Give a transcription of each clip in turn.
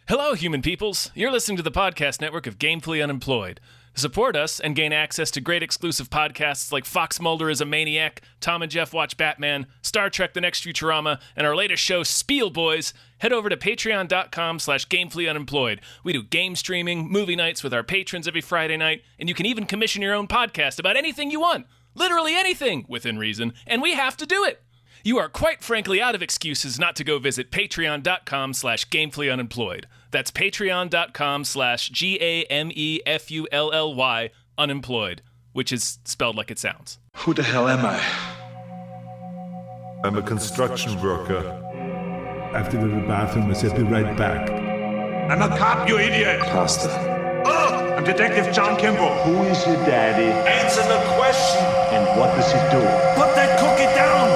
Hello, human peoples. You're listening to the podcast network of Gamefully Unemployed. To support us and gain access to great exclusive podcasts like Fox Mulder is a Maniac, Tom and Jeff Watch Batman, Star Trek The Next Futurama, and our latest show, Spiel Boys, head over to patreon.com/gamefullyunemployed. We do game streaming, movie nights with our patrons every Friday night, and you can even commission your own podcast about anything you want. Literally anything, within reason, and we have to do it. You are quite frankly out of excuses not to go visit patreon.com/gamefullyunemployed. That's patreon.com/GAMEFULLY unemployed, which is spelled like it sounds. Who the hell am I? I'm a construction worker. I have to go to the bathroom. I said, be right back. I'm a cop, you idiot! Pasta. Oh, I'm Detective John Kimball. Who is your daddy? Answer the question! And what does he do? Put that cookie down!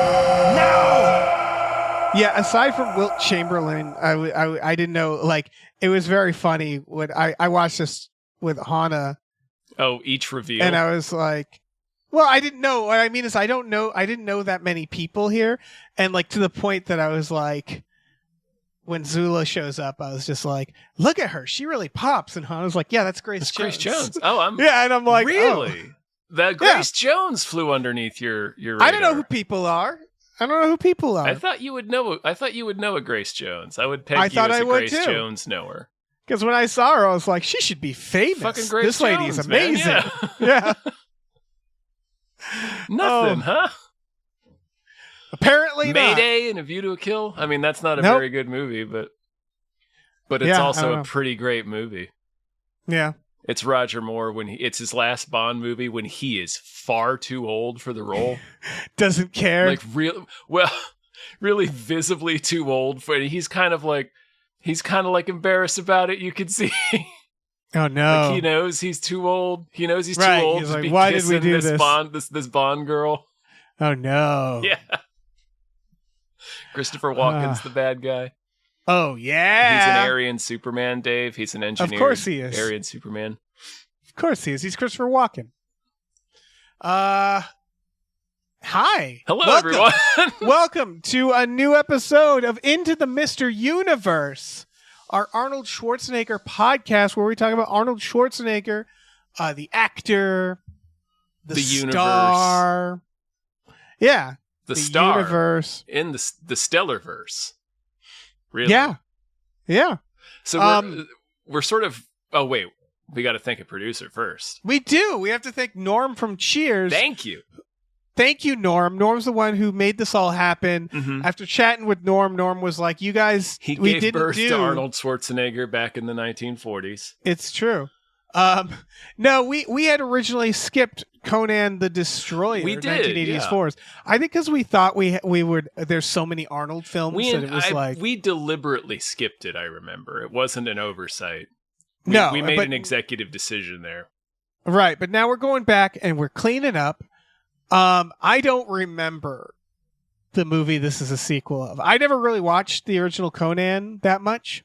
Now! Yeah, aside from Wilt Chamberlain, I didn't know, like, it was very funny when I watched this with Hannah. Oh, each reveal. And I was like, well, I didn't know. What I mean is I didn't know that many people here. And like to the point that I was like, when Zula shows up, I was just like, look at her. She really pops. And Hannah was like, yeah, that's Grace Jones. Grace Jones. Oh, yeah, and I'm like, really? Oh. That Grace Jones flew underneath your radar. I don't know who people are. I thought you would know. I thought you would know a Grace Jones. I would peg you as a Grace Jones knower. Because when I saw her, I was like, she should be famous. Fucking Grace this lady Jones, is amazing. Man. Yeah. Nothing, huh? Apparently Mayday and A View to a Kill. I mean, that's not a very good movie, but it's also a pretty great movie. Yeah. It's Roger Moore it's his last Bond movie when he is far too old for the role. Doesn't care. Like really visibly too old for it. He's kind of like embarrassed about it. You can see. Oh no. Like he knows he's too old. He knows he's too old he's to like, be why kissing did we do this Bond girl. Oh no. Yeah. Christopher Walken's the bad guy. Oh, yeah. He's an Aryan Superman, Dave. He's an engineer. Of course he is. Aryan Superman. Of course he is. He's Christopher Walken. Hi. Hello, everyone. Welcome to a new episode of Into the Mr. Universe, our Arnold Schwarzenegger podcast where we talk about Arnold Schwarzenegger, the actor, the star. Universe. Yeah. The star. Universe. In the Stellarverse. Really? Yeah. Yeah. So we're sort of... Oh, wait. We got to thank a producer first. We do. We have to thank Norm from Cheers. Thank you. Thank you, Norm. Norm's the one who made this all happen. Mm-hmm. After chatting with Norm was like, you guys... He gave birth to Arnold Schwarzenegger back in the 1940s. It's true. No, we had originally skipped Conan the Destroyer. We did, 1984's. Yeah. I think because we thought we would. There's so many Arnold films that it was we deliberately skipped it. I remember it wasn't an oversight. We made an executive decision there. Right, but now we're going back and we're cleaning up. I don't remember the movie this is a sequel of. I never really watched the original Conan that much.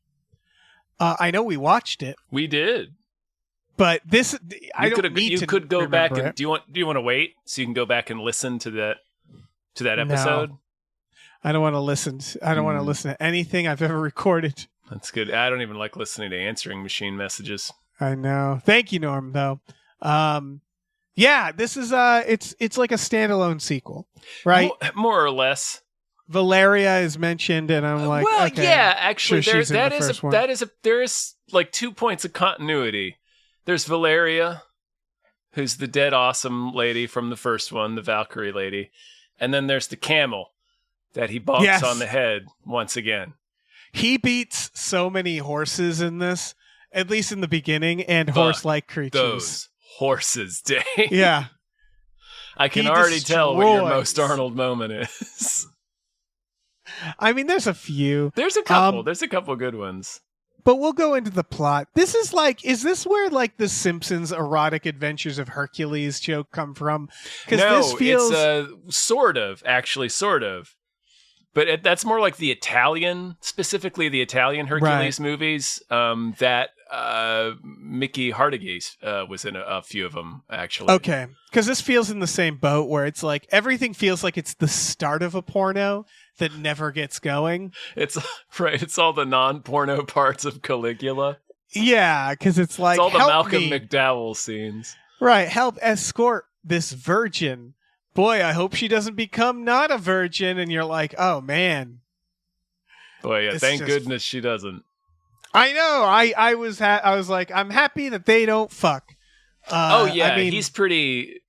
I know we watched it. We did. But this, you could go back and do you want to wait so you can go back and listen to that episode? No, I don't want to listen. I don't want to listen to anything I've ever recorded. That's good. I don't even like listening to answering machine messages. I know. Thank you, Norm. Though, yeah, this is it's like a standalone sequel, right? More or less. Valeria is mentioned, and I'm like, well, okay, yeah, actually, sure there is like 2 points of continuity. There's Valeria, who's the dead awesome lady from the first one, the Valkyrie lady. And then there's the camel that he bonks on the head once again. He beats so many horses in this, at least in the beginning, and horse-like creatures. Those horses, Dave. Yeah. I can already tell what your most Arnold moment is. I mean, there's a few. There's a couple. There's a couple good ones. But we'll go into the plot. Is this where like the Simpsons erotic adventures of Hercules joke come from? Because this feels it's sort of. But that's more like the Italian, specifically the Italian Hercules movies that Mickey Hartigas was in a few of them, actually. Okay, because this feels in the same boat where it's like everything feels like it's the start of a porno. that never gets going. It's right. It's all the non-porno parts of Caligula. Yeah, because it's like, It's all the help Malcolm me. McDowell scenes. Right, help escort this virgin. Boy, I hope she doesn't become not a virgin. And you're like, oh man. Boy, yeah. It's Thank just- goodness she doesn't. I know. I was like, I'm happy that they don't fuck. Oh yeah, I mean, he's pretty.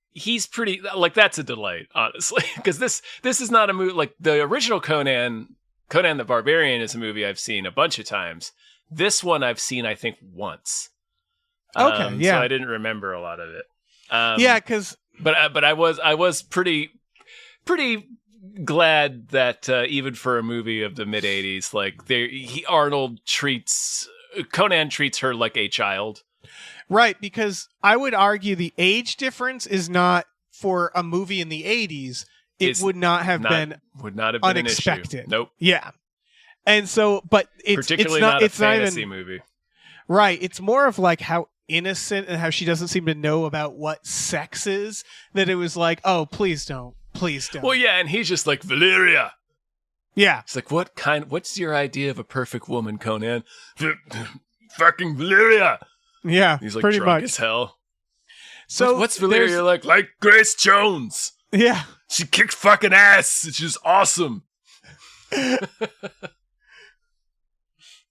Like that's a delight, honestly, because this is not a movie like the original Conan. Conan the Barbarian is a movie I've seen a bunch of times. This one I've seen, I think, once. Okay, yeah. So I didn't remember a lot of it. yeah, because But I was pretty glad that even for a movie of the mid '80s, like Conan treats her like a child. right, because I would argue the age difference is not for a movie in the 80s. It would not have been unexpected. unexpected. Nope. Yeah, and so, but Particularly it's not not a it's not fantasy even movie. right. It's more of like how innocent and how she doesn't seem to know about what sex is. That it was like, oh, please don't. Well, yeah, and he's just like, Valeria. Yeah. It's like, what's your idea of a perfect woman, Conan? Fucking Valeria. Yeah. He's like pretty drunk much. as hell. So what's Valeria like? Like Grace Jones. Yeah. She kicks fucking ass. It's just awesome.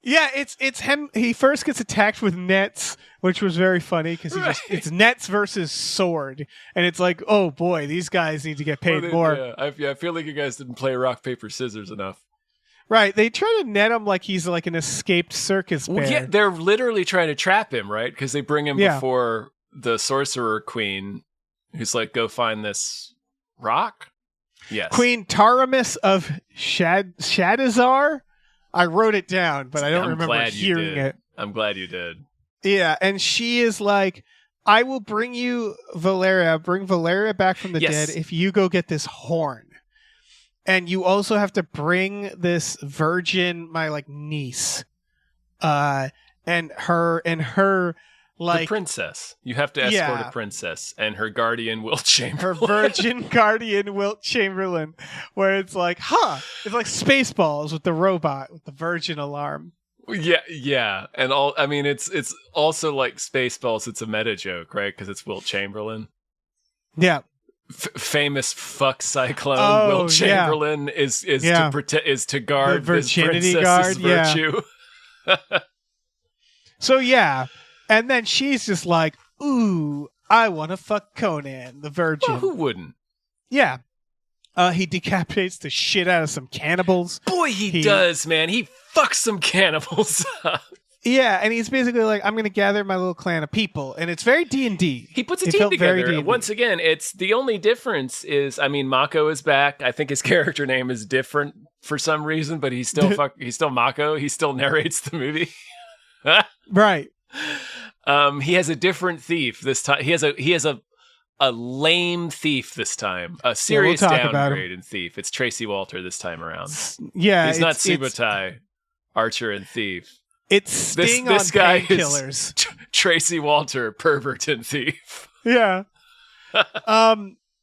Yeah, it's him. He first gets attacked with nets, which was very funny because it's nets versus sword, and it's like, oh boy, these guys need to get paid more. Yeah, I feel like you guys didn't play rock paper scissors enough. Right? They try to net him like he's like an escaped circus bear. Well, yeah, they're literally trying to trap him, right? Because they bring him Yeah. before the sorcerer queen, who's like, go find this rock. Yes, Queen Taramis of Shadizar. I wrote it down, but I don't I'm remember glad you hearing did. it. I'm glad you did. Yeah, and she is like, I will bring you Valeria, bring Valeria back from the Yes. dead if you go get this horn. And you also have to bring this virgin, my like niece. And her like the princess. You have to escort Yeah. a princess and her guardian Wilt Chamberlain. her virgin guardian Wilt Chamberlain, where it's like, it's like Spaceballs with the robot with the virgin alarm. Yeah, and it's also like Spaceballs. It's a meta joke, right? Because it's Wilt Chamberlain, Yeah. famous fuck cyclone. Oh, Wilt yeah. Chamberlain is Yeah. to guard The this virginity princess's guard, yeah. virtue. So yeah, and then she's just like, ooh, I want to fuck Conan, the virgin. Well, who wouldn't? Yeah. He decapitates the shit out of some cannibals. Boy, he does, man. He fucks some cannibals up. Yeah, and he's basically like, I'm going to gather my little clan of people, and it's very D&D. He puts a It team felt very together. D&D. Once again, it's the only difference is, Mako is back. I think his character name is different for some reason, but he's still he's still Mako. He still narrates the movie. Right. He has a different thief this time. He has a lame thief this time. A serious talk about downgrade in thief. It's Tracy Walter this time around. Yeah. He's not it's- Subotai, Archer and thief. It's Sting this on guy painkillers. is Tracy Walter, pervert and thief. Yeah.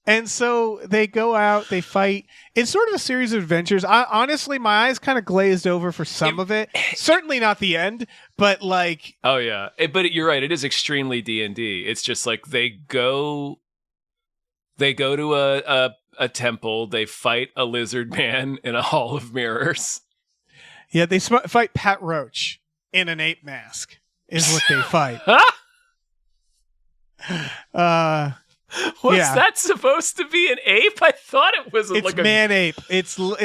And so they go out, they fight. It's sort of a series of adventures. Honestly, my eyes kind of glazed over for some of it. Certainly not the end, but like, Oh yeah, but you're right. It is extremely D&D. It's just like they go to a temple. They fight a lizard man in a hall of mirrors. yeah, they fight Pat Roach in an ape mask is what they fight. Was Yeah. that supposed to be an ape? I thought it was It's like a man ape. It's Oh.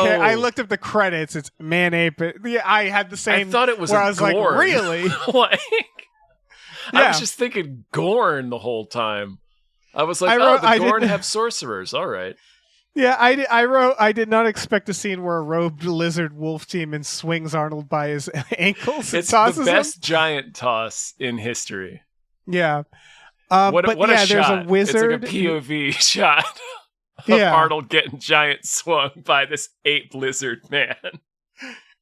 I looked up the credits. It's man ape. Yeah, I had the same. I thought it was where a I was like, Gorn. really? Like, I Yeah. was just thinking Gorn the whole time. I was like, I the Gorn didn't- have sorcerers. All right. Yeah, I did not expect a scene where a robed lizard wolf demon swings Arnold by his ankles and It's tosses the best him. giant toss in history. Yeah. What but a yeah, there's shot. a wizard. It's like a POV shot of Yeah. Arnold getting giant swung by this ape lizard man.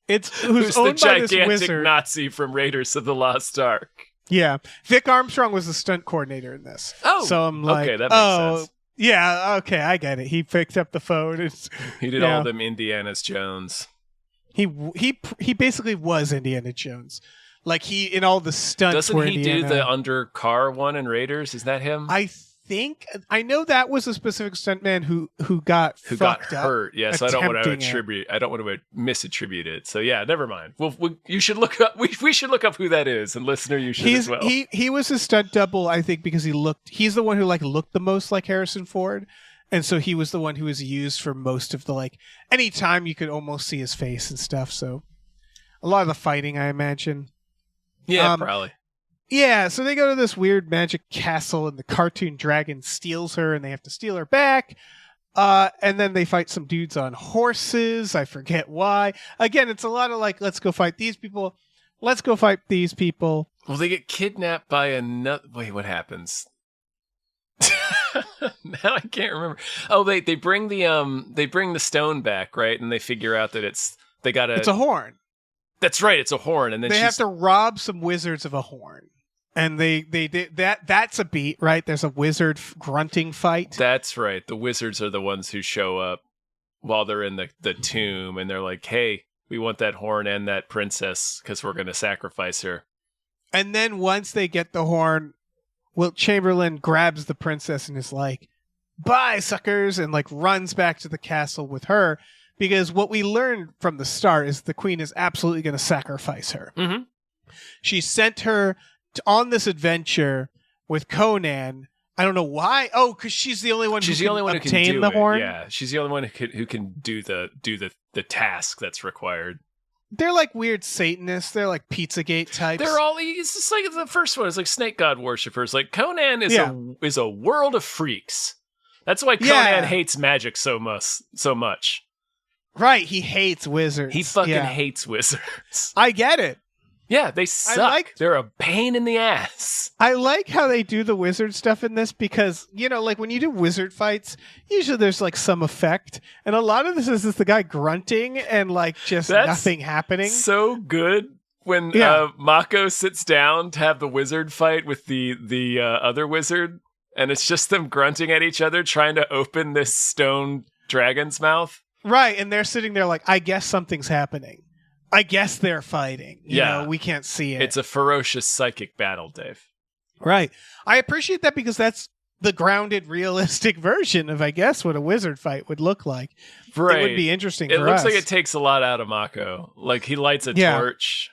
It's Who's who's the owned by this gigantic wizard. Nazi from Raiders of the Lost Ark. Yeah, Vic Armstrong was the stunt coordinator in this. Oh, so I'm like, okay, that makes sense. Yeah, okay, I get it. He picked up the phone. He did all them Indiana's Jones. He basically was Indiana Jones. Like he in all the stunts. Doesn't he do the under car one in Raiders? Is that him? I know that was a specific stuntman who got hurt. Yeah, so I don't want to misattribute it. So yeah, never mind. You should look up. We should look up who that is, and listener, you should as well. He was a stunt double, I think, because he's the one who looked the most like Harrison Ford, and so he was the one who was used for most of the anytime you could almost see his face and stuff. So a lot of the fighting, I imagine. Yeah, probably. Yeah, so they go to this weird magic castle, and the cartoon dragon steals her, and they have to steal her back. And then they fight some dudes on horses. I forget why. Again, it's a lot of let's go fight these people. Let's go fight these people. Well, they get kidnapped by another. Wait, what happens? Now I can't remember. Oh, they bring the stone back, right? And they figure out that it's a horn. That's right, it's a horn, and then they have to rob some wizards of a horn, and they did that. That's a beat, right? There's a wizard grunting fight. That's right. The wizards are the ones who show up while they're in the tomb, and they're like, "Hey, we want that horn and that princess because we're going to sacrifice her." And then once they get the horn, Wilt Chamberlain grabs the princess and is like, "Bye, suckers," and runs back to the castle with her. Because what we learned from the start is the queen is absolutely going to sacrifice her. Mm-hmm. She sent her on this adventure with Conan. I don't know why. Oh, because she's the only one who can obtain the horn. Yeah, she's the only one who can do the task that's required. They're like weird Satanists. They're like Pizzagate types. It's just like the first one. It's like snake god worshippers. Like Conan is a world of freaks. That's why Conan hates magic so much. Right, he hates wizards. He fucking hates wizards. I get it. Yeah, they suck. They're a pain in the ass. I like how they do the wizard stuff in this because, when you do wizard fights, usually there's some effect. And a lot of this is the guy grunting and just nothing happening. So good when Mako sits down to have the wizard fight with the other wizard. And it's just them grunting at each other trying to open this stone dragon's mouth. Right, and they're sitting there I guess something's happening. I guess they're fighting. You know, we can't see it. It's a ferocious psychic battle, Dave. Right. I appreciate that because that's the grounded, realistic version of, I guess, what a wizard fight would look like. Right. It would be interesting It for looks us. like it takes a lot out of Mako. He lights a torch.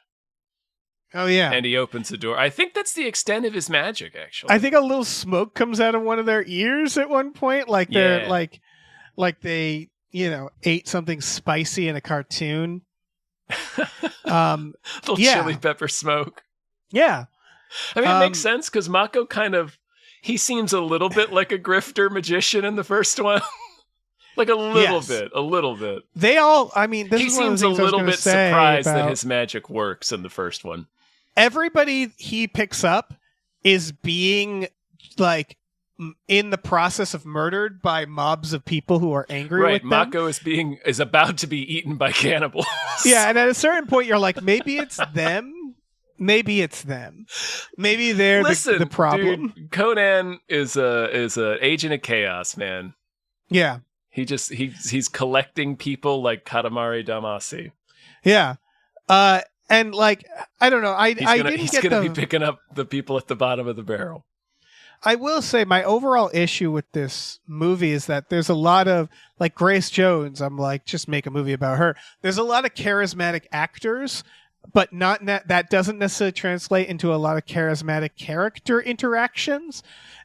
Oh, yeah. And he opens the door. I think that's the extent of his magic, actually. I think a little smoke comes out of one of their ears at one point. They're like they... ate something spicy in a cartoon. Little chili pepper smoke. Yeah. I mean, it makes sense because Mako he seems a little bit like a grifter magician in the first one. A little bit. They all, this he is one of the seems a things I was little gonna bit say surprised about that his magic works in the first one. Everybody he picks up is being in the process of murdered by mobs of people who are angry with them. Mako is about to be eaten by cannibals. Yeah, and at a certain point you're like, maybe it's them. Maybe it's them. Maybe they're the problem. Dude, Conan is a agent of chaos, man. Yeah. He's collecting people like Katamari Damacy. Yeah. And I don't know. He's gonna be picking up the people at the bottom of the barrel. I will say my overall issue with this movie is that there's a lot of Grace Jones. I'm just make a movie about her. There's a lot of charismatic actors, but that doesn't necessarily translate into a lot of charismatic character interactions.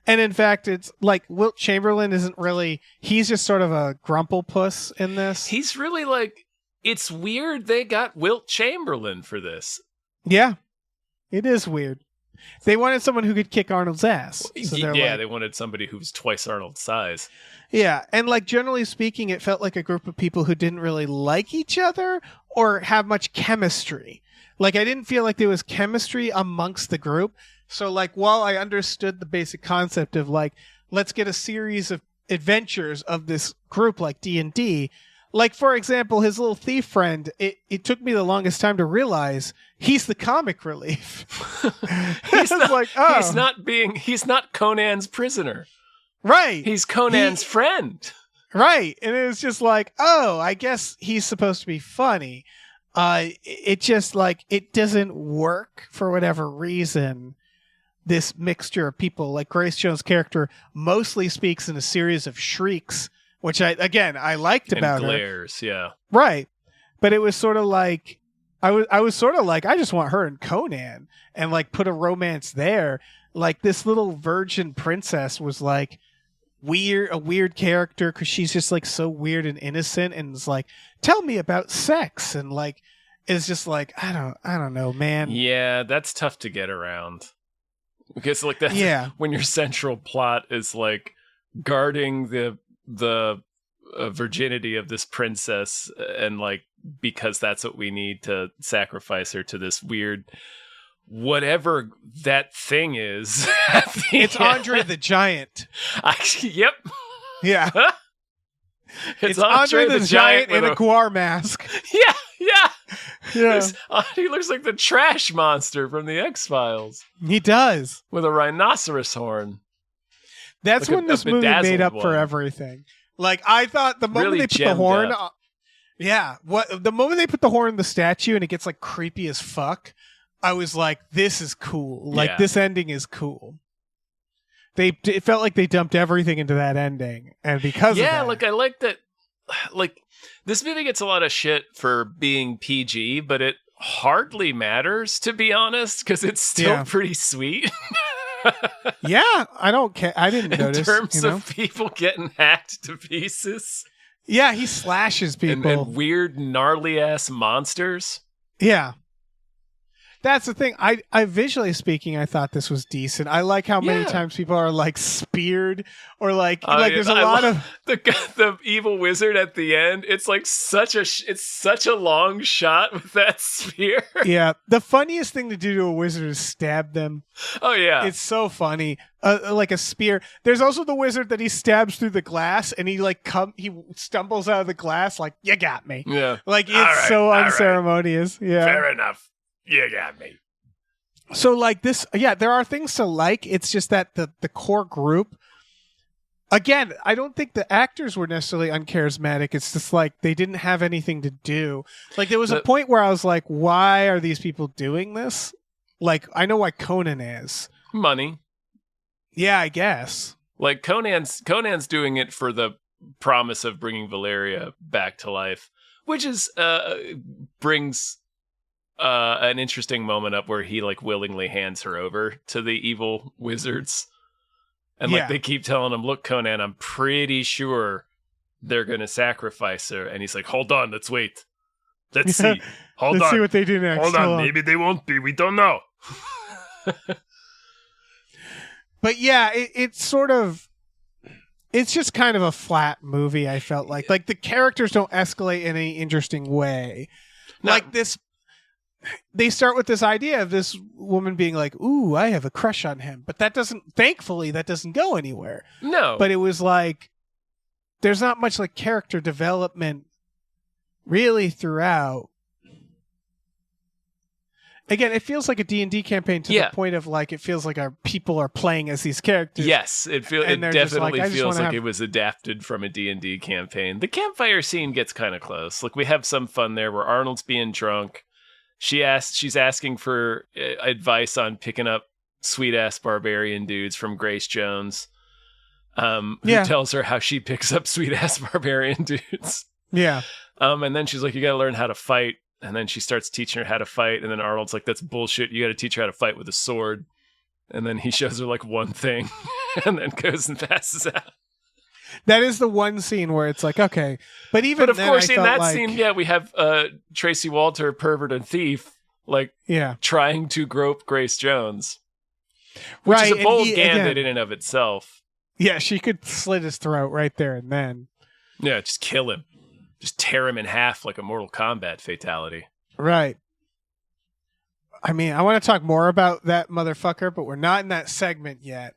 And in fact, it's Wilt Chamberlain isn't really. He's just sort of a grumple puss in this. He's really it's weird they got Wilt Chamberlain for this. Yeah, it is weird. They wanted someone who could kick Arnold's ass. So they wanted somebody who was twice Arnold's size. Yeah, and generally speaking, it felt like a group of people who didn't really like each other or have much chemistry. I didn't feel like there was chemistry amongst the group. So while I understood the basic concept of let's get a series of adventures of this group like D&D, for example, his little thief friend, it took me the longest time to realize he's the comic relief. He's not Conan's prisoner. Right. He's Conan's friend. Right. And it was just like, oh, I guess he's supposed to be funny. It just like, it doesn't work for whatever reason. This mixture of people, like Grace Jones' character, mostly speaks in a series of shrieks, which I liked about glares, her. Yeah. Right. But it was sort of like, I was sort of like, I just want her and Conan and like put a romance there. Like this little virgin princess was like a weird character because she's just like so weird and innocent and is like, tell me about sex, and like it's just like I don't know, man. Yeah, that's tough to get around. Because like that, when your central plot is like guarding the virginity of this princess, and like because that's what we need to sacrifice her to this weird whatever that thing is. It's Andre the Giant. Yep. Yeah. It's Andre the Giant in a guar mask. Yeah. He looks like the trash monster from the X-Files. He does. With a rhinoceros horn. That's like when this movie made up for everything. Like, I thought the moment they put the horn... the moment they put the horn in the statue and it gets, like, creepy as fuck, I was like, this is cool. Like, this ending is cool. It felt like they dumped everything into that ending. And because of that... like, I like that... Like, this movie gets a lot of shit for being PG, but it hardly matters, to be honest, because it's still pretty sweet. Yeah, I don't care. I didn't notice. In terms of people getting hacked to pieces. Yeah, he slashes people. And weird, gnarly-ass monsters. Yeah. That's the thing. I visually speaking, I thought this was decent. I like how many times people are like speared or like there's a lot of the evil wizard at the end. It's like such a long shot with that spear. Yeah, the funniest thing to do to a wizard is stab them. Oh yeah, it's so funny. Like a spear. There's also the wizard that he stabs through the glass and he stumbles out of the glass like, you got me. Yeah, like it's so unceremonious. Right. Yeah, fair enough. You got me. So like this, there are things to like. It's just that the core group, again, I don't think the actors were necessarily uncharismatic. It's just like they didn't have anything to do. Like there was a point where I was like, why are these people doing this? Like I know why Conan is. Money. Yeah, I guess. Like Conan's doing it for the promise of bringing Valeria back to life, which is brings an interesting moment up where he like willingly hands her over to the evil wizards, and like they keep telling him, look, Conan, I'm pretty sure they're gonna sacrifice her, and he's like, hold on, let's wait, let's see, let's see what they do next. Hold on, maybe they won't be, we don't know. But yeah, it's sort of, it's just kind of a flat movie. I felt like the characters don't escalate in any interesting way. Like this, they start with this idea of this woman being like, ooh, I have a crush on him. But thankfully, that doesn't go anywhere. No. But it was like, there's not much like character development really throughout. Again, it feels like a D&D campaign to the point of like, it feels like our people are playing as these characters. Yes, it definitely feels like it was adapted from a D&D campaign. The campfire scene gets kind of close. Like we have some fun there where Arnold's being drunk. She's asking for advice on picking up sweet ass barbarian dudes from Grace Jones, who tells her how she picks up sweet ass barbarian dudes. Yeah. And then she's like, you got to learn how to fight. And then she starts teaching her how to fight. And then Arnold's like, that's bullshit. You got to teach her how to fight with a sword. And then he shows her like one thing and then goes and passes out. That is the one scene where it's like, okay. But of course, in that scene, we have Tracy Walter, pervert and thief, like trying to grope Grace Jones. Which is a bold gambit in and of itself. Yeah, she could slit his throat right there and then. Yeah, just kill him. Just tear him in half like a Mortal Kombat fatality. Right. I mean, I want to talk more about that motherfucker, but we're not in that segment yet.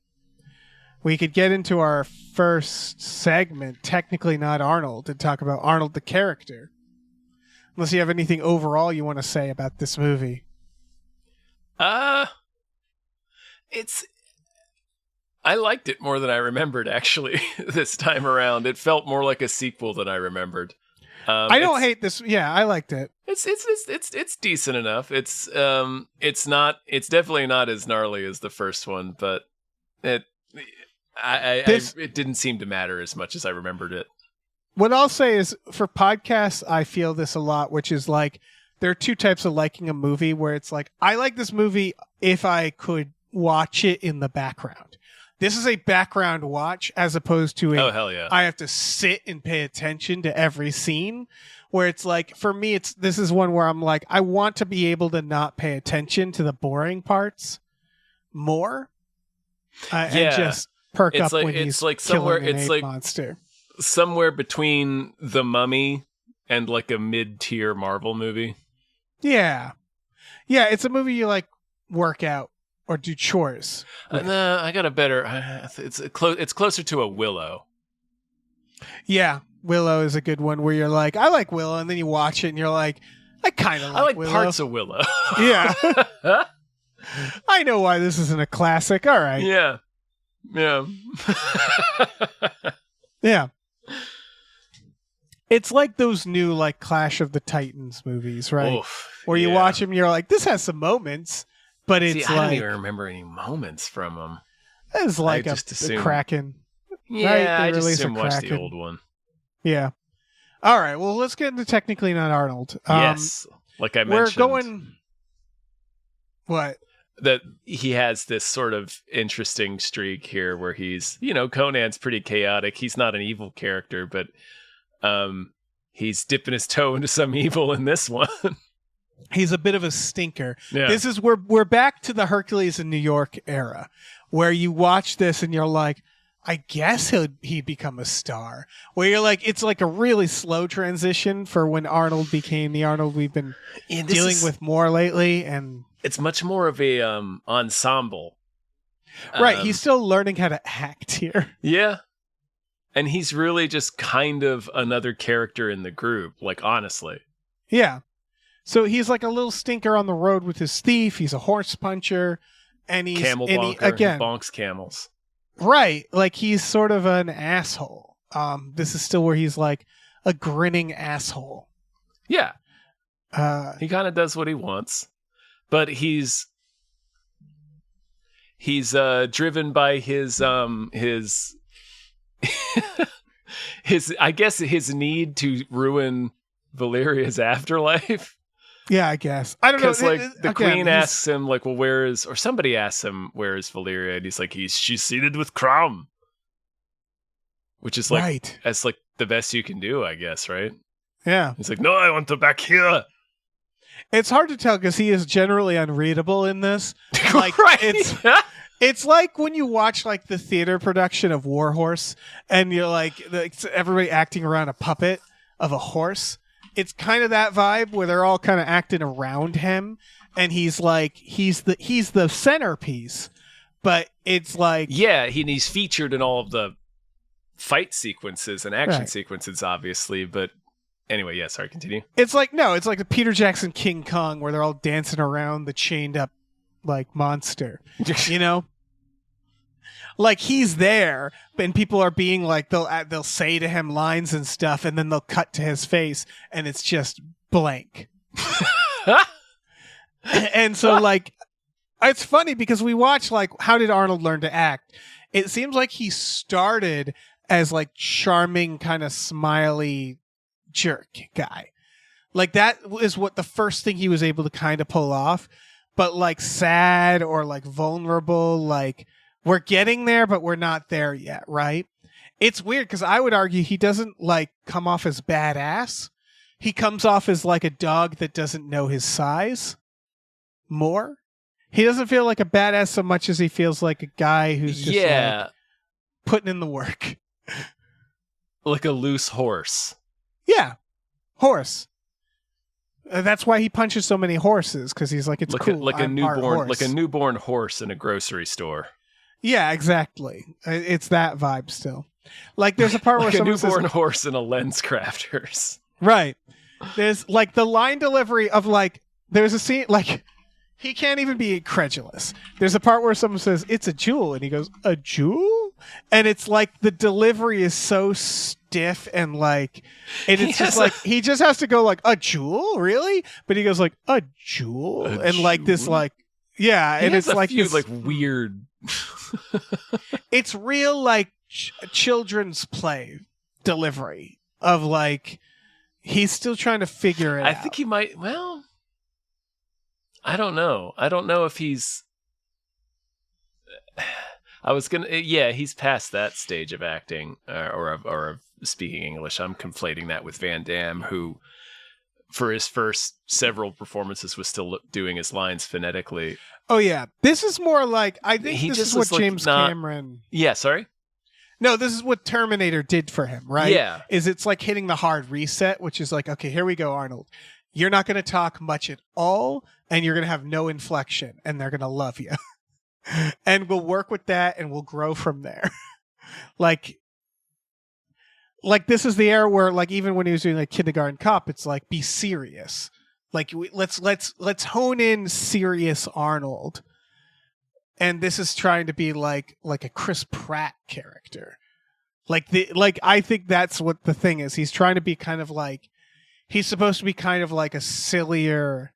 We could get into our first segment, technically not Arnold, and talk about Arnold the character. Unless you have anything overall you want to say about this movie. I liked it more than I remembered, actually, this time around. It felt more like a sequel than I remembered. I don't hate this. Yeah, I liked it. It's decent enough. It's definitely not as gnarly as the first one, but it didn't seem to matter as much as I remembered it. What I'll say is, for podcasts, I feel this a lot, which is like, there are two types of liking a movie where it's like, I like this movie if I could watch it in the background. This is a background watch as opposed to oh, hell yeah. I have to sit and pay attention to every scene, where it's like, for me, this is one where I'm like, I want to be able to not pay attention to the boring parts more. And just perk up when he's killing an ape monster. Somewhere between The Mummy and like a mid-tier Marvel movie. Yeah. Yeah, it's a movie you like work out or do chores. No, I got a better... It's closer to a Willow. Yeah, Willow is a good one where you're like, I like Willow, and then you watch it and you're like, I kind of like Willow. Parts of Willow. Yeah. I know why this isn't a classic. All right. Yeah. Yeah. Yeah. It's like those new like Clash of the Titans movies, right? Oof, where you watch them, you're like, this has some moments, but it's I like... don't even remember any moments from them. It's like a Kraken. Yeah, right? I just assumed watch the old one. Yeah. All right, well, let's get into Technically Not Arnold. Yes, like I mentioned. We're going... What? That he has this sort of interesting streak here where he's, Conan's pretty chaotic. He's not an evil character, but he's dipping his toe into some evil in this one. He's a bit of a stinker. Yeah. This is we're back to the Hercules in New York era, where you watch this and you're like, I guess he'd become a star. Where you're like, it's like a really slow transition for when Arnold became the Arnold we've been dealing with more lately, and it's much more of a ensemble. Right, he's still learning how to act here. Yeah. And he's really just kind of another character in the group, like, honestly. Yeah. So he's like a little stinker on the road with his thief. He's a horse puncher. And he's... Camel bonker. He bonks camels. Right. Like, he's sort of an asshole. This is still where he's like a grinning asshole. Yeah. He kind of does what he wants. But he's driven by his I guess his need to ruin Valeria's afterlife. Yeah, I guess. I don't know. Because like the queen asks him, like, well, or somebody asks him, where is Valeria? And he's like, she's seated with Crom. Which is like, right. That's like the best you can do, I guess, right? Yeah. He's like, no, I want her back here. It's hard to tell because he is generally unreadable in this. Like, right. It's like when you watch like the theater production of War Horse and you're like everybody acting around a puppet of a horse. It's kind of that vibe where they're all kind of acting around him, and he's like he's the centerpiece. But it's like, yeah, he's featured in all of the fight sequences and action sequences, obviously. But anyway, yeah, sorry, continue. It's like the Peter Jackson King Kong where they're all dancing around the chained up like monster, like he's there, and people are being like, they'll say to him lines and stuff, and then they'll cut to his face, and it's just blank. And so like, it's funny because we watch like, how did Arnold learn to act? It seems like he started as like charming, kind of smiley jerk guy. Like that is what the first thing he was able to kind of pull off. But like sad or like vulnerable, like we're getting there, but we're not there yet, right? It's weird because I would argue he doesn't like come off as badass. He comes off as like a dog that doesn't know his size more. He doesn't feel like a badass so much as he feels like a guy who's just like putting in the work. Like a loose horse. Yeah. Horse. That's why he punches so many horses, because he's like, it's cool. Like a newborn horse in a grocery store. Yeah, exactly. It's that vibe still. Like there's a part where like someone a newborn says, horse in a lens crafters. Right. There's like the line delivery of like, there's a scene like He can't even be incredulous. There's a part where someone says, "It's a jewel," and he goes, "A jewel?" And it's like the delivery is so stiff and like, and it's just like, he just has to go like, "A jewel? Really?" But he goes like, "A jewel?" And like this like, yeah. And it's like few, this, like weird. it's real like children's play delivery of like, he's still trying to figure it out. I think he might, well, I don't know. I don't know if he's. He's past that stage of acting or of speaking English. I'm conflating that with Van Damme, who, for his first several performances, was still doing his lines phonetically. Oh yeah, this is more like, I think He this just is what was, James Cameron. Yeah, sorry. No, this is what Terminator did for him, right? Yeah. Is it's like hitting the hard reset, which is like, okay, here we go, Arnold. You're not going to talk much at all, and you're going to have no inflection, and they're going to love you. And we'll work with that, and we'll grow from there. like this is the era where, like, even when he was doing like Kindergarten Cop, it's like, be serious. Like, let's hone in serious Arnold. And this is trying to be like a Chris Pratt character. I think that's what the thing is. He's trying to be kind of like, he's supposed to be kind of like a sillier,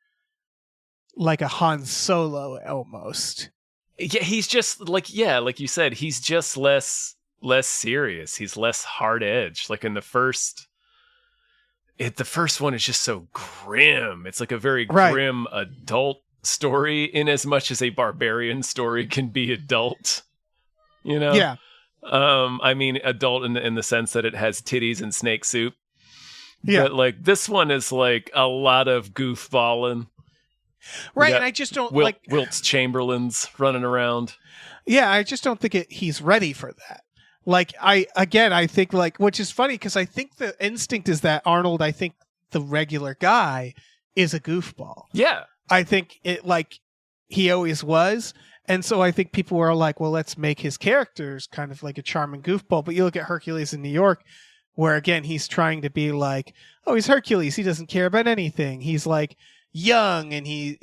like a Han Solo almost. Yeah, he's just like you said, he's just less serious. He's less hard edged. Like in the first one is just so grim. It's like a very grim adult story, in as much as a barbarian story can be adult, you know. Yeah. I mean adult in the sense that it has titties and snake soup. Yeah. But like this one is like a lot of goofballing. Right, and I just don't like Wilt Chamberlain's running around. Yeah, I just don't think he's ready for that. Like I think like, which is funny because I think the instinct is that Arnold, I think the regular guy is a goofball. Yeah. I think it like he always was. And so I think people were like, well, let's make his characters kind of like a charming goofball. But you look at Hercules in New York, where again, he's trying to be like, oh, he's Hercules. He doesn't care about anything. He's like young and he's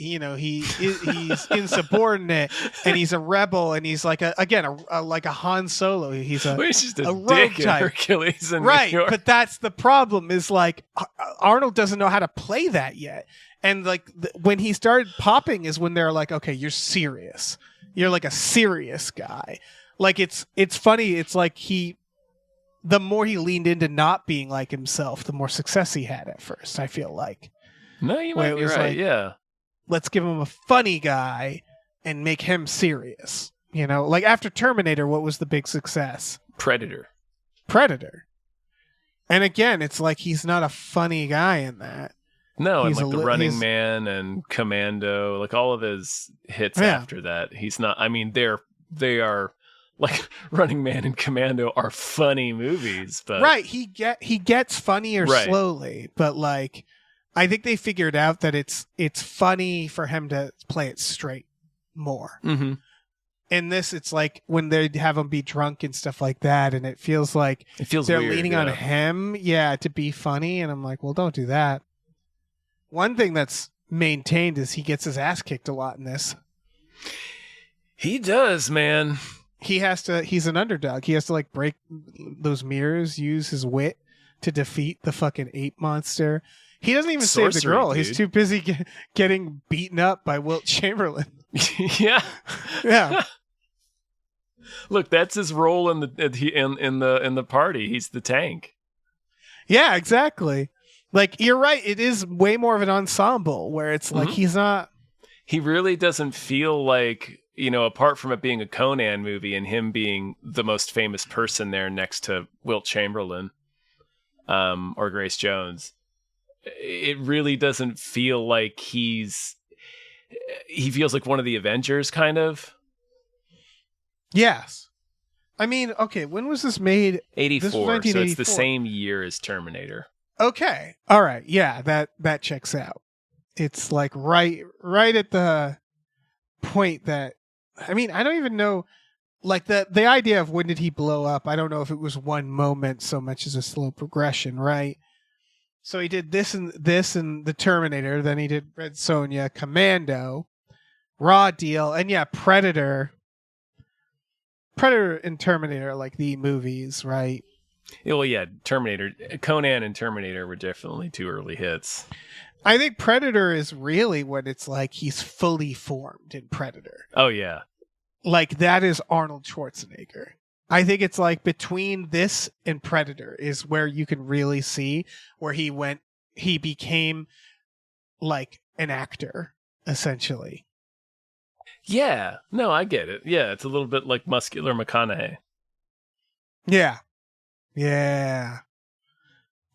insubordinate and he's a rebel and he's like like a Han Solo. He's just a rogue dick type. Hercules in Right. New York. But that's the problem is like Arnold doesn't know how to play that yet. And like when he started popping is when they're like, okay, you're serious. You're like a serious guy. Like it's funny. It's like the more he leaned into not being like himself, the more success he had at first, I feel like. No, you might be right. Like, yeah. Let's give him a funny guy and make him serious. You know, like after Terminator, what was the big success? Predator. And again, it's like he's not a funny guy in that. No, and like The Running Man and Commando, like all of his hits after that. He's not, I mean, they are like Running Man and Commando are funny movies, but right, he gets funnier slowly, but like I think they figured out that it's funny for him to play it straight more. Mm-hmm. In this, it's like when they have him be drunk and stuff like that, and it feels they're weird, leaning on him, to be funny, and I'm like, well, don't do that. One thing that's maintained is he gets his ass kicked a lot in this. He does, man. He's an underdog. He has to like break those mirrors, use his wit to defeat the fucking ape monster. He doesn't even save the girl. Dude. He's too busy getting beaten up by Wilt Chamberlain. Yeah. Yeah. Look, that's his role in the party. He's the tank. Yeah, exactly. Like, you're right. It is way more of an ensemble where it's like he's not. He really doesn't feel like, apart from it being a Conan movie and him being the most famous person there next to Wilt Chamberlain or Grace Jones, it really doesn't feel like he feels like one of the Avengers, kind of. Yes. I mean, okay, when was this made? 84, so it's the 1984. same year as Terminator. Okay. All right. Yeah, that checks out. It's like right at the point that, I mean, I don't even know, like the idea of when did he blow up, I don't know if it was one moment so much as a slow progression, right? So he did this and the Terminator, then he did Red Sonja, Commando, Raw deal. And yeah, Predator and Terminator are like the movies, right? Well, yeah, Terminator, Conan and Terminator were definitely two early hits. I think Predator is really when it's like he's fully formed in Predator. Oh, yeah. Like that is Arnold Schwarzenegger. I think it's like between this and Predator is where you can really see where he became like an actor, essentially. Yeah. No, I get it. Yeah, it's a little bit like Muscular McConaughey. Yeah. Yeah.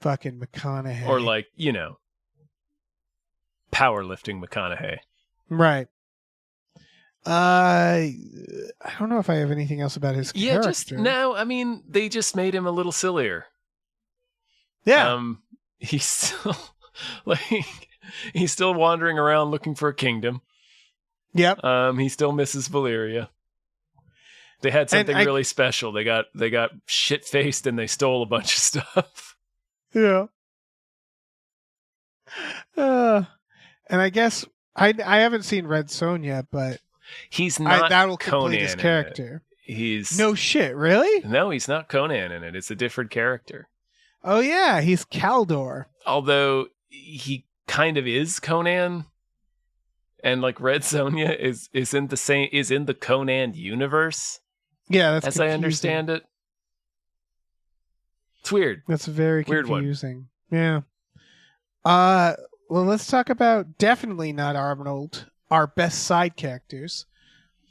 Fucking McConaughey. Or like, powerlifting McConaughey. Right. I don't know if I have anything else about his character. They just made him a little sillier. Yeah. He's still he's still wandering around looking for a kingdom. Yep. He still misses Valyria. They had something really special. They got shit faced and they stole a bunch of stuff. Yeah. And I guess I haven't seen Red Sonja, but he's not that'll Conan complete his character. He's no shit, really? No, he's not Conan in it. It's a different character. Oh yeah, he's Kaldor. Although he kind of is Conan, and like Red Sonja is in the Conan universe. Yeah, that's as confusing. I understand it. It's weird. That's very weird confusing. Yeah. Well, let's talk about definitely not Arnold, our best side characters.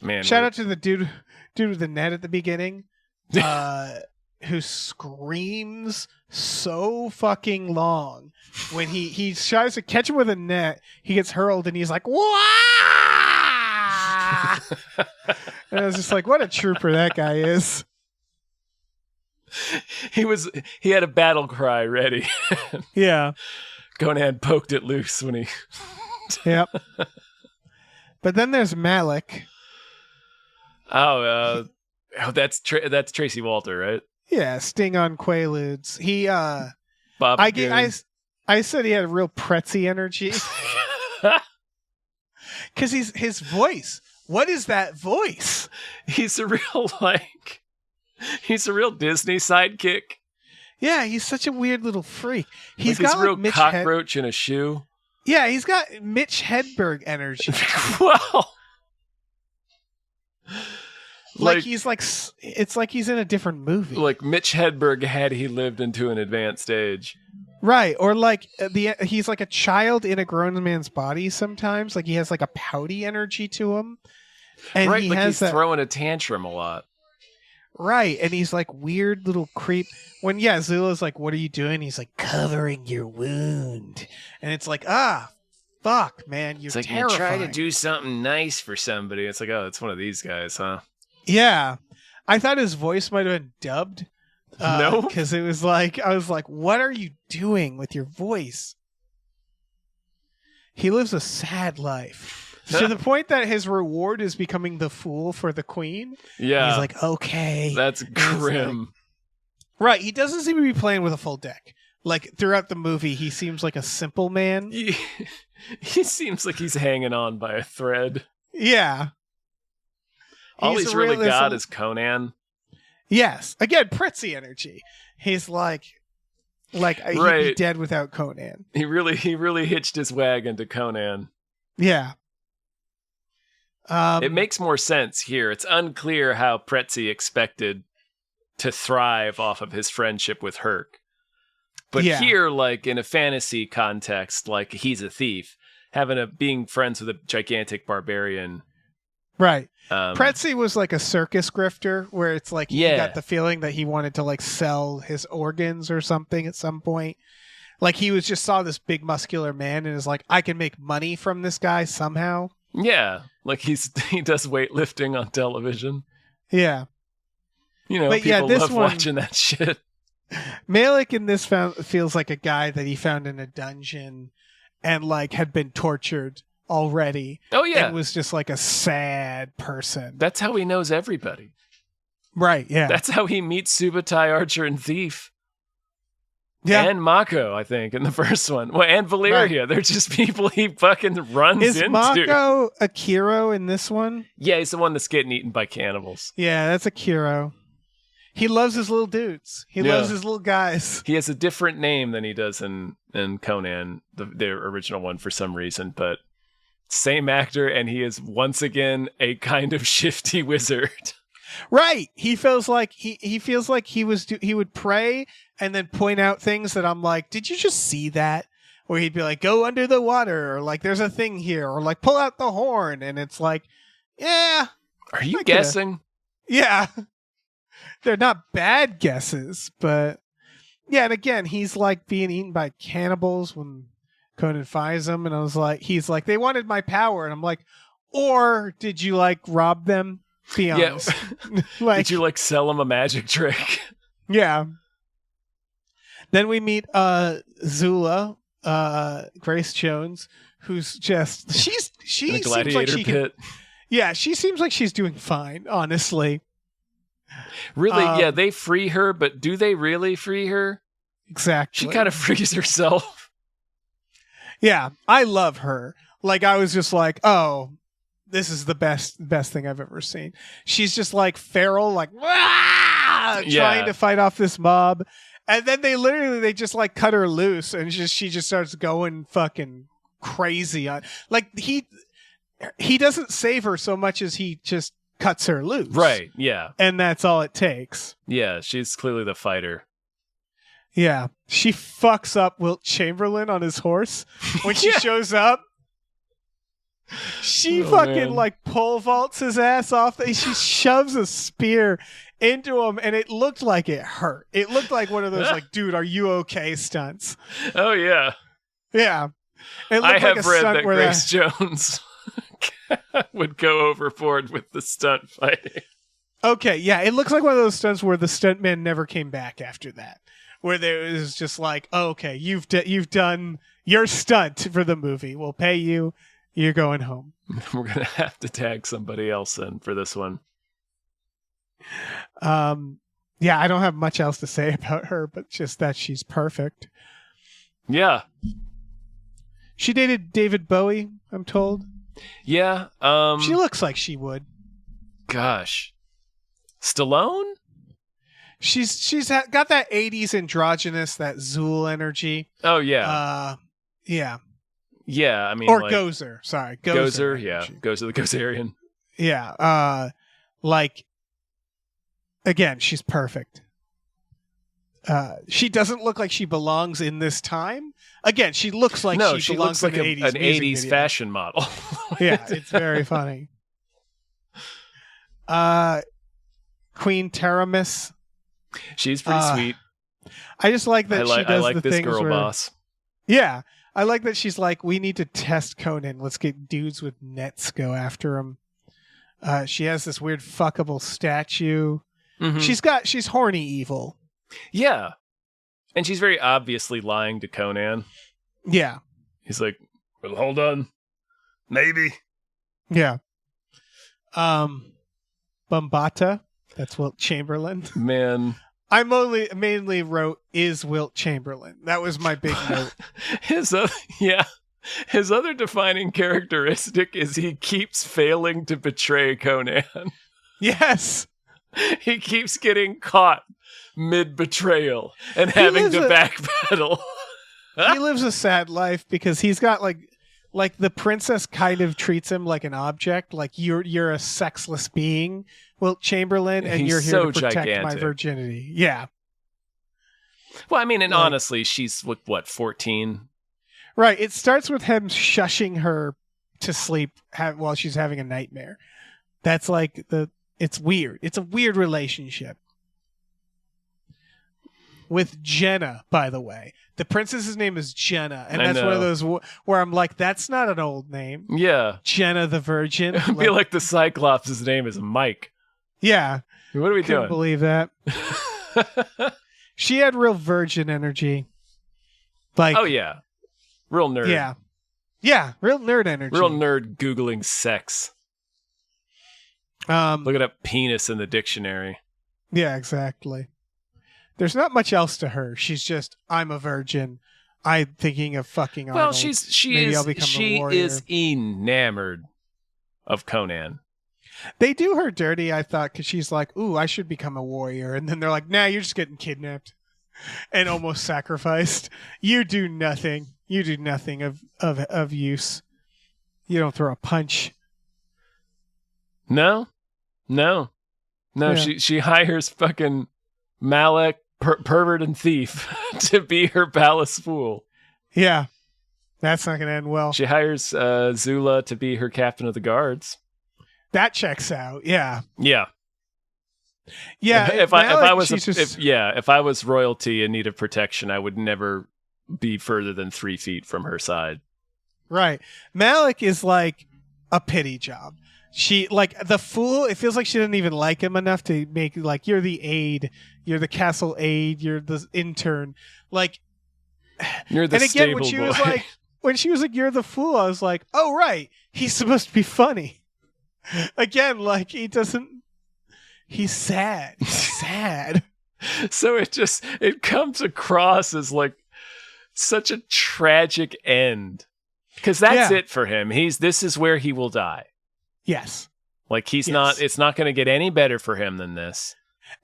Man, shout out to the dude with the net at the beginning, who screams so fucking long when he tries to catch him with a net. He gets hurled and he's like, "Wah!" And I was just like, what a trooper that guy is. He had a battle cry ready. Yeah. Conan poked it loose when he. Yep. But then there's Malik. That's Tracy Walter, right? Yeah, Sting on Quaaludes. He Bob. I said he had a real pretzy energy. Because his voice. What is that voice? He's a real Disney sidekick. Yeah, he's such a weird little freak. He's like got a real Mitch cockroach in a shoe. Yeah, he's got Mitch Hedberg energy. Wow. It's like he's in a different movie. Like Mitch Hedberg had he lived into an advanced age. Right, or like he's like a child in a grown man's body sometimes. Like he has like a pouty energy to him. And right, he's throwing a tantrum a lot. Right, and he's like weird little creep. When Zula's like, "What are you doing?" He's like, "Covering your wound," and it's like, fuck, man, you're terrifying. You try to do something nice for somebody. It's like, oh, it's one of these guys, huh? Yeah, I thought his voice might have been dubbed. No, because it was like I was like, "What are you doing with your voice?" He lives a sad life. To the point that his reward is becoming the fool for the queen. Yeah. He's like, okay. That's grim. Right. He doesn't seem to be playing with a full deck. Like, throughout the movie, he seems like a simple man. He seems like he's hanging on by a thread. Yeah. All he's really got is Conan. Yes. Again, pretzy energy. He's like he'd be dead without Conan. He really hitched his wagon to Conan. Yeah. It makes more sense here. It's unclear how Pretzi expected to thrive off of his friendship with Herc. But here, like in a fantasy context, like he's a thief, being friends with a gigantic barbarian. Right. Pretzi was like a circus grifter where it's like he got the feeling that he wanted to like sell his organs or something at some point. Like he saw this big muscular man and is like, I can make money from this guy somehow. Yeah, like he does weightlifting on television. Yeah, but people love watching that shit. Malik in this feels like a guy that he found in a dungeon and like had been tortured already. Oh yeah, and was just like a sad person. That's how he knows everybody. Right. Yeah, that's how he meets Subutai, Archer, and Thief. Yeah. And Mako, I think, in the first one. Well, and Valeria. They're just people he fucking runs Is into. Mako Akiro in this one? Yeah, he's the one that's getting eaten by cannibals. Yeah, that's Akiro. He loves his little dudes. He loves his little guys. He has a different name than he does in Conan, their original one, for some reason, but same actor, and he is once again a kind of shifty wizard. Right. He feels like he feels like he would pray and then point out things that I'm like, did you just see that? Or he'd be like, go under the water, or like there's a thing here, or like pull out the horn, and it's like, yeah. Are you guessing? Yeah. They're not bad guesses, but yeah, and again, he's like being eaten by cannibals when Conan finds him, and I was like, he's like, they wanted my power, and I'm like, or did you like rob them? Be honest. Yeah. Like, did you like sell him a magic trick? Yeah. Then we meet Zula, Grace Jones, who's just she in a seems gladiator like she pit. yeah, she seems like she's doing fine, honestly. Really? Yeah, they free her, but do they really free her? Exactly. She kind of frees herself. Yeah, I love her. Like, I was just like, oh, this is the best thing I've ever seen. She's just like feral, like trying to fight off this mob, and then they just like cut her loose, and she just starts going fucking crazy on. Like he doesn't save her so much as he just cuts her loose, Right? Yeah, and that's all it takes. yeah. She's clearly the fighter. Yeah, she fucks up Wilt Chamberlain on his horse when she shows up. She fucking like pole vaults his ass off. She shoves a spear into him, and it looked like it hurt. It looked like one of those like, dude, are you okay stunts. Oh yeah, Yeah. It I looked have like a read stunt that where Grace Jones would go overboard with the stunt fighting. Okay, yeah, it looks like one of those stunts where the stuntman never came back after that. Where there was just like, oh, okay, you've done your stunt for the movie. We'll pay you. You're going home. We're gonna have to tag somebody else in for this one. Yeah, I don't have much else to say about her, but just that she's perfect. Yeah, She dated David Bowie, I'm told. yeah. She looks like she would. Gosh, Stallone. She's got that 80s androgynous, that Zool energy. Oh yeah, Yeah. yeah. I mean, Or like, Gozer. Sorry. Gozer. Yeah, energy. Gozer the Gozerian. Yeah. Like, again, she's perfect. She doesn't look like she belongs in this time. Again, she looks like she belongs looks like in an 80s video. fashion model. Yeah, it's very funny. Queen Taramis. She's pretty sweet. I just like that she does I like the this things girl where, boss. Yeah, I like that she's like, we need to test Conan. Let's get dudes with nets go after him. She has this weird fuckable statue. Mhm. She's horny evil. Yeah, and she's very obviously lying to Conan. Yeah. He's like, well, hold on, maybe. Yeah. Bombata. That's Wilt Chamberlain. Man, I mainly wrote is Wilt Chamberlain. That was my big note. his other defining characteristic is he keeps failing to betray Conan. Yes. He keeps getting caught mid-betrayal and having to backpedal. He lives a sad life because he's got like the princess kind of treats him like an object, like you're a sexless being, Wilt Chamberlain, and He's you're here so to protect my gigantic. virginity. Yeah. Well, I mean, and honestly, she's what, 14? Right. It starts with him shushing her to sleep while she's having a nightmare. That's like it's weird. It's a weird relationship. With Jenna, by the way. The princess's name is Jenna, and that's one of those where I'm like, that's not an old name. Yeah. Jenna the Virgin. It would be like the Cyclops' name is Mike. Yeah. What are we Couldn't doing? believe that. She had real virgin energy. Like, Oh, yeah. Real nerd. yeah. Yeah, real nerd energy. Real nerd Googling sex. Looking up penis in the dictionary. Yeah, exactly. There's not much else to her. She's just, I'm a virgin. I'm thinking of fucking Arnold. Well, she Maybe I'll become a warrior. is enamored of Conan. They do her dirty, I thought, because she's like, ooh, I should become a warrior. And then they're like, nah, you're just getting kidnapped and almost sacrificed. You do nothing. You do nothing of use. You don't throw a punch. No. Yeah. She hires fucking Malek, pervert and thief, to be her palace fool. Yeah. That's not going to end well. She hires Zula to be her captain of the guards. That checks out. Yeah. Yeah. Yeah. If I was just... if I was royalty in need of protection, I would never be further than 3 feet from her side. Right. Malek is like a pity job. She, like, the fool, it feels like she didn't even like him enough to make, like, you're the aide, you're the castle aide, you're the intern. Like, you're the and again, stable when she was like, you're the fool, I was like, oh, right, he's supposed to be funny. Again, like, he's sad. He's sad. So it comes across as, like, such a tragic end. Because that's it for him. This is where he will die. Yes. Like, it's not going to get any better for him than this.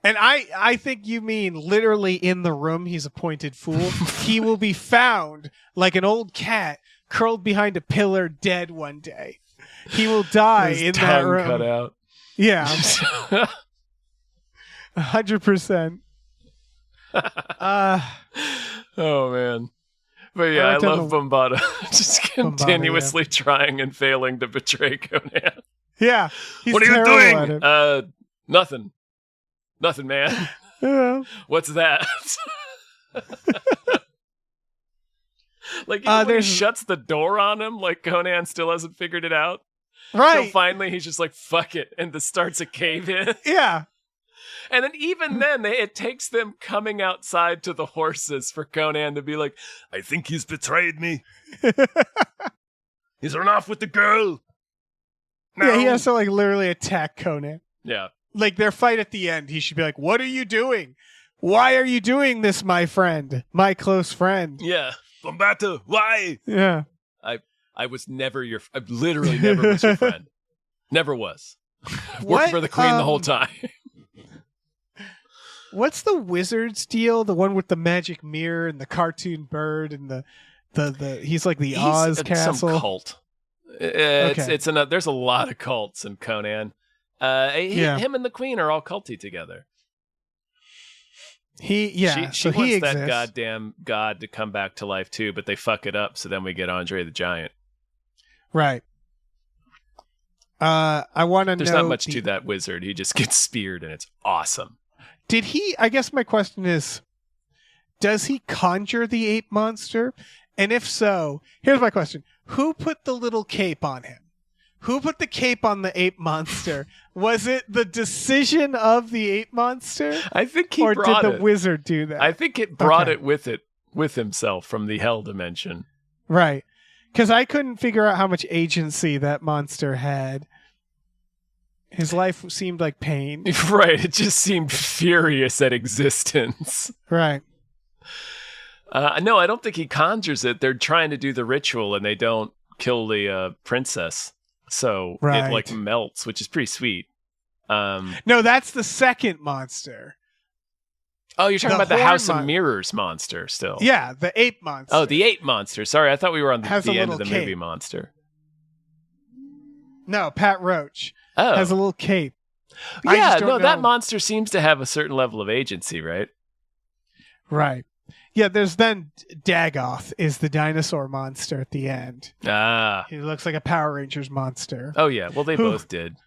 And I think you mean literally in the room he's appointed fool. He will be found like an old cat curled behind a pillar dead one day. He will die His in tongue that room. cut out. Yeah. 100%. Oh, man. But yeah, I love Bombada. Just continuously trying and failing to betray Conan. Yeah. What are you doing? Nothing. Nothing, man. Yeah. What's that? Like, even when he shuts the door on him, like Conan still hasn't figured it out. Right. So finally he's just like, fuck it. And this starts a cave in. Yeah. And then even then, it takes them coming outside to the horses for Conan to be like, I think he's betrayed me. He's run off with the girl. No. Yeah, he has to like literally attack Conan. Yeah. Like their fight at the end, he should be like, what are you doing? Why are you doing this, my friend? My close friend. Yeah. Bombata, why? Yeah. I was never I literally never was your friend. Never was. Worked for the queen the whole time. What's the wizard's deal? The one with the magic mirror and the cartoon bird and the he's like the Oz castle. Some cult. It's there's a lot of cults in Conan. Him and the queen are all culty together. She wants that goddamn god to come back to life too, but they fuck it up. So then we get Andre the Giant. Right. I want to know. There's not much to that wizard. He just gets speared, and it's awesome. Did he? I guess my question is, does he conjure the ape monster? And if so, here's my question: who put the little cape on him? Who put the cape on the ape monster? Was it the decision of the ape monster? I think he or brought did the wizard do that? I think it brought it with himself from the hell dimension. Right. Because I couldn't figure out how much agency that monster had. His life seemed like pain. Right. It just seemed furious at existence. Right. No, I don't think he conjures it. They're trying to do the ritual and they don't kill the princess. So it like melts, which is pretty sweet. No, that's the second monster. Oh, you're talking about the House of Mirrors monster still. Yeah, the ape monster. Oh, the ape monster. Sorry, I thought we were on the end of the cape. movie monster. No, Pat Roach has a little cape. Yeah, no, that monster seems to have a certain level of agency, right? Right. Yeah, there's then Dagoth is the dinosaur monster at the end. He looks like a Power Rangers monster. Oh, yeah. Well, they both did.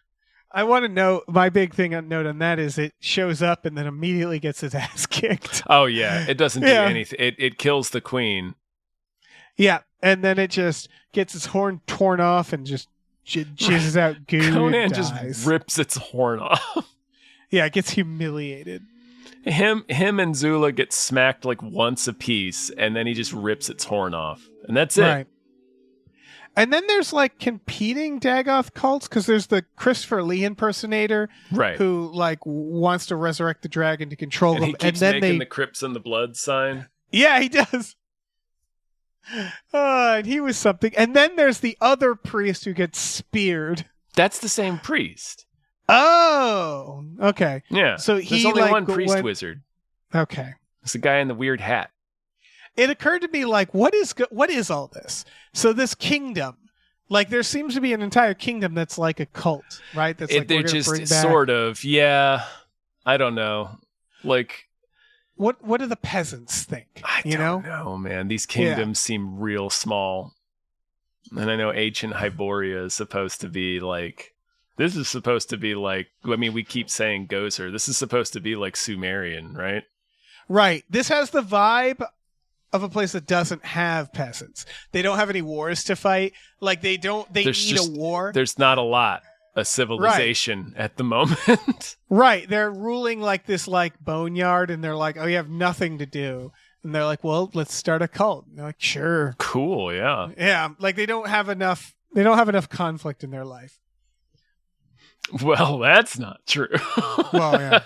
I want to know, my big note on that is it shows up and then immediately gets his ass kicked. Oh, yeah. It doesn't do anything. It kills the queen. Yeah, and then it just gets its horn torn off and just jizzes out goo. Conan just rips its horn off. Yeah, it gets humiliated. Him and Zula get smacked like once a piece, and then he just rips its horn off. And that's it. Right. And then there's like competing Dagoth cults because there's the Christopher Lee impersonator, Right. who like wants to resurrect the dragon to control And them. he keeps and then making the Crips and the Blood sign. Yeah, he does. And he was something. And then there's the other priest who gets speared. That's the same priest. Oh, okay. Yeah. So There's he only like one priest wizard. Okay. It's the guy in the weird hat. It occurred to me like, what is all this? So this kingdom, like there seems to be an entire kingdom that's like a cult, right? That's like They're we're gonna just bring back. sort of, yeah. I don't know. Like, What do the peasants think? I don't know, man. These kingdoms seem real small. And I know ancient Hyboria is supposed to be like, this is supposed to be like, I mean, we keep saying Gozer. This is supposed to be like Sumerian, right? Right. This has the vibe of a place that doesn't have peasants. They don't have any wars to fight. Like they need a war. There's not a lot of civilization at the moment. Right. They're ruling like this like boneyard and they're like, oh, you have nothing to do. And they're like, well, let's start a cult. And they're like, sure. Cool, yeah. Yeah. Like they don't have enough conflict in their life. Well, that's not true. Well, yeah.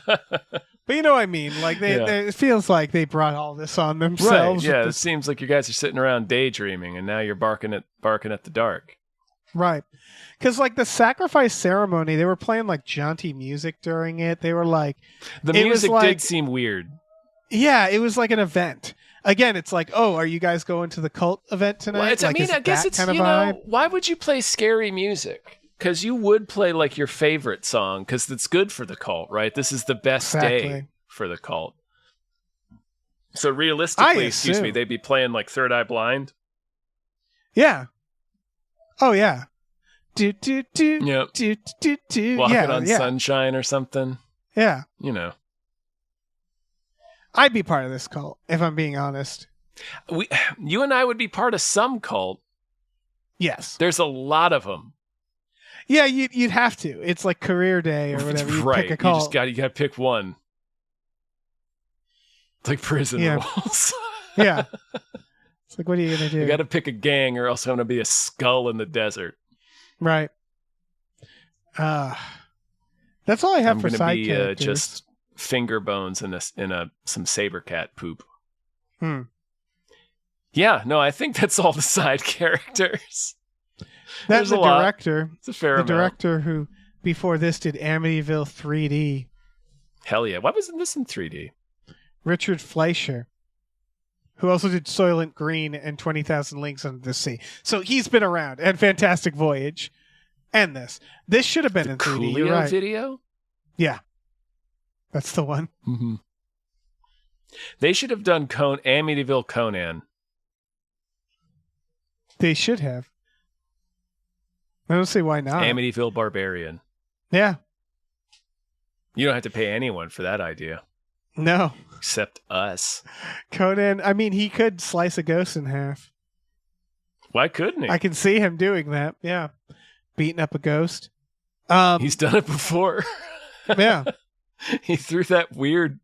But you know what I mean? Like it feels like they brought all this on Right, themselves. yeah. It seems like you guys are sitting around daydreaming and now you're barking at the dark. Right. Because like the sacrifice ceremony, they were playing like jaunty music during it. They were like, The it music was like, did seem weird. Yeah, it was like an event. Again, it's like, oh, are you guys going to the cult event tonight? Well, Like, I guess it's, kind of you vibe? know, why would you play scary music? Because you would play like your favorite song because it's good for the cult, right? This is the best day Exactly. for the cult. So realistically, assume. they'd be playing like Third Eye Blind. Yeah. Oh yeah. Do do do. Yep. Do do do. Walking Yeah, on yeah. Sunshine or something. Yeah. You know. I'd be part of this cult if I'm being honest. You and I would be part of some cult. Yes. There's a lot of them. Yeah, you'd have to. It's like career day or whatever. You Right. pick a cult. You got to pick one. It's like prison Yeah. rules. Yeah. It's like, what are you gonna do? You got to pick a gang, or else I'm gonna be a skull in the desert. Right. That's all I have I'm for gonna side be characters. just finger bones in some saber cat poop. Hmm. Yeah, no, I think that's all the side characters. That's There's the a lot. director. It's a fair The amount. director who before this did Amityville 3D. Hell yeah! Why wasn't this in 3D? Richard Fleischer, who also did Soylent Green and 20,000 Links Under the Sea. So he's been around, and Fantastic Voyage, and this. This should have been in 3D. Coolio You're right. video. Yeah, that's the one. Mm-hmm. They should have done Amityville Conan. They should have. I don't see why not. Amityville Barbarian. Yeah. You don't have to pay anyone for that idea, No. except us. Conan, I mean, he could slice a ghost in half. Why couldn't he? I can see him doing that. Yeah. Beating up a ghost. He's done it before. Yeah. He threw that weird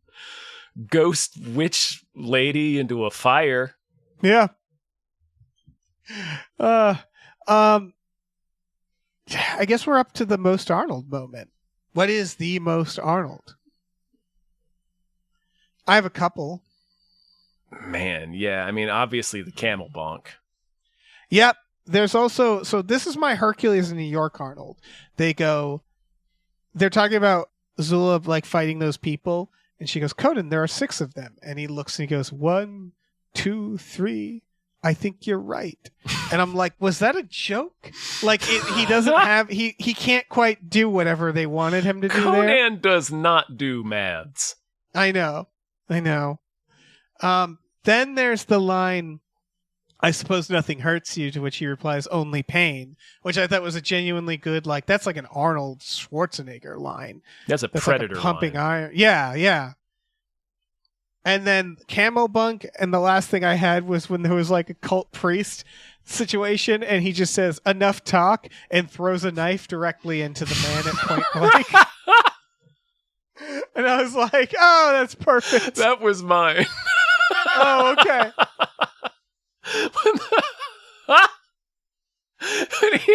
ghost witch lady into a fire. Yeah. I guess we're up to the most Arnold moment. What is the most Arnold? I have a couple. Man, yeah. I mean, obviously the camel bonk. Yep. There's also, so this is my Hercules in New York Arnold. They're talking about Zula like fighting those people. And she goes, Conan, there are 6 of them. And he looks and he goes, 1, 2, 3. I think you're right. And I'm like, was that a joke? Like he doesn't have, he can't quite do whatever they wanted him to do there. Conan does not do maths. I know. Then there's the line, I suppose nothing hurts you, to which he replies, only pain, which I thought was a genuinely good, like, that's like an Arnold Schwarzenegger line. That's a That's Predator like a pumping line. iron. Yeah. And then Camo Bunk, and the last thing I had was when there was like a cult priest situation, and he just says, enough talk, and throws a knife directly into the man at point blank. And I was like, oh, that's perfect. That was mine. Oh, okay.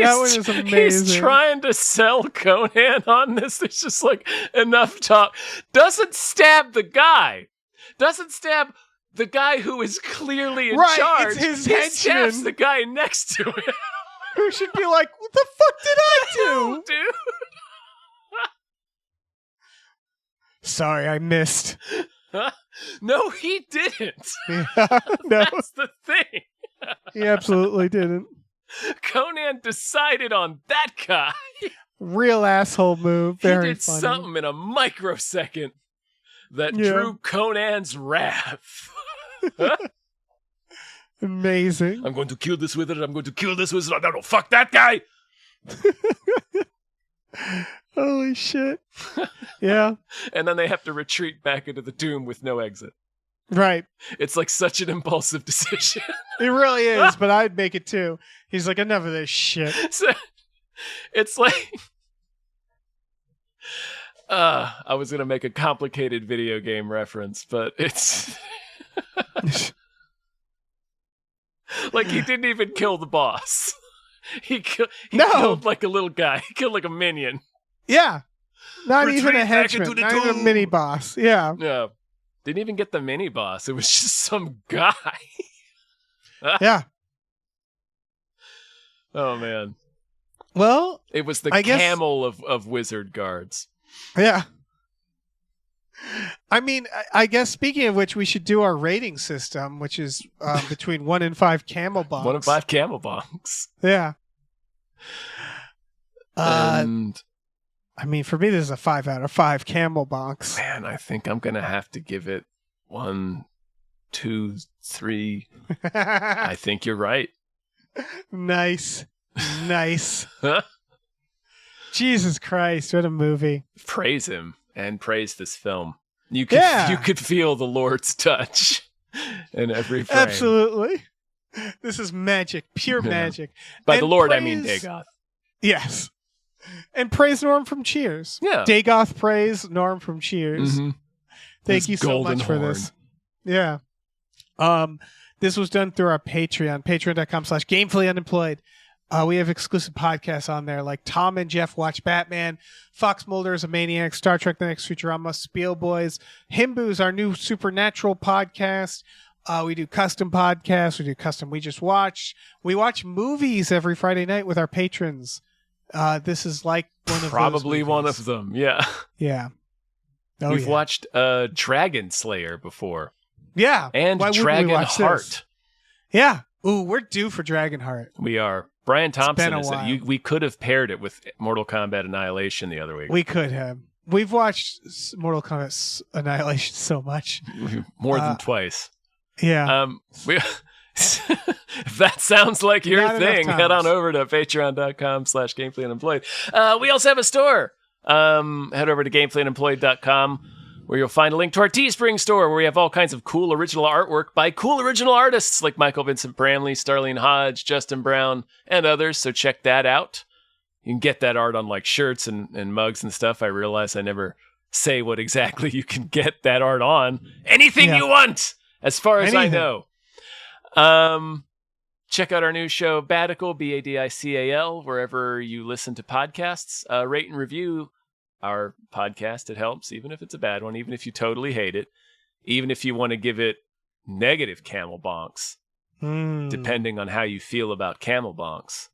That one is amazing. He's trying to sell Conan on this. There's just like enough talk. Doesn't stab the guy. Doesn't stab the guy who is clearly in charge. It's his He stabs henchman. the guy next to him. Who should be like, what the fuck did I do? Dude. Sorry, I missed. No, he didn't. Yeah, no, That's the thing. he absolutely didn't. Conan decided on that guy. Real asshole move. Very He did funny. something in a microsecond that Yeah. drew Conan's wrath. Amazing. I'm going to kill this wizard. I'm going to kill this wizard. No, fuck that guy. Holy shit. Yeah, And then they have to retreat back into the tomb with no exit. right. It's like such an impulsive decision. It really is, but I'd make it too. He's like, enough of this shit. So, it's like I was gonna make a complicated video game reference, but it's like he didn't even kill the boss. He killed like a little guy. He killed like a minion. Yeah. Not even Retreat a back henchman. into the Not even a tomb. mini boss. Yeah. Yeah. Didn't even get the mini boss. It was just some guy. Yeah. Oh man. Well, It was the I guess- camel of wizard guards. yeah. I mean, I guess speaking of which, we should do our rating system, which is between 1 and 5 camel bonks. 1 of 5 camel bonks. Yeah. And I mean, for me, this is a 5 out of 5 camel bonks. man, I think I'm gonna have to give it 1, 2, 3. I think you're right. Nice. Nice. Jesus Christ, what a movie. Praise him and praise this film. You could Yeah. you could feel the Lord's touch in every frame. Absolutely. This is magic, pure Yeah. magic. By And the Lord, I mean praise- Dagoth. Yes. And praise Norm from Cheers. Yeah. Dagoth praise Norm from Cheers. Mhm. Thank His you so golden much for horn. this. Yeah. This was done through our Patreon, patreon.com/gamefullyunemployed. We have exclusive podcasts on there, like Tom and Jeff Watch Batman, Fox Mulder is a Maniac, Star Trek The Next Futurama, Spiel Boys, Himboos, our new supernatural podcast. We do custom podcasts. We do custom We Just Watched. We watch movies every Friday night with our patrons. This is like one of Probably those one movies. of them. Yeah. Yeah. Oh, We've yeah. watched Dragon Slayer before. Yeah. And Why wouldn't we Dragon watch this? Heart. Yeah. Ooh, we're due for Dragonheart. We are. Brian Thompson been a is while. we could have paired it with Mortal Kombat Annihilation the other week. We could have. We've watched Mortal Kombat Annihilation so much. More than twice. Yeah. We, if that sounds like your Not enough thing, head on times. over to patreon.com/gamefullyunemployed. We also have a store. Head over to gamefullyunemployed.com where you'll find a link to our Teespring store where we have all kinds of cool original artwork by cool original artists like Michael Vincent Bramley, Starlene Hodge, Justin Brown, and others. So check that out. You can get that art on like shirts and mugs and stuff. I realize I never say what exactly you can get that art on. Anything Yeah. you want, as far as I Anything. know. Check out our new show, Badical, Badical, wherever you listen to podcasts. Rate and review our podcast. It helps, even if it's a bad one, even if you totally hate it, even if you want to give it negative camel bonks, depending on how you feel about camel bonks.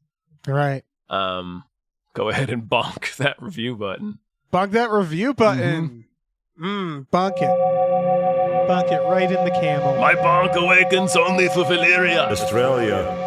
Right. Go ahead and bonk that review button. Bonk that review button. Bonk it. Bonk it right in the camel. My bonk awakens only for Valyria. Australia.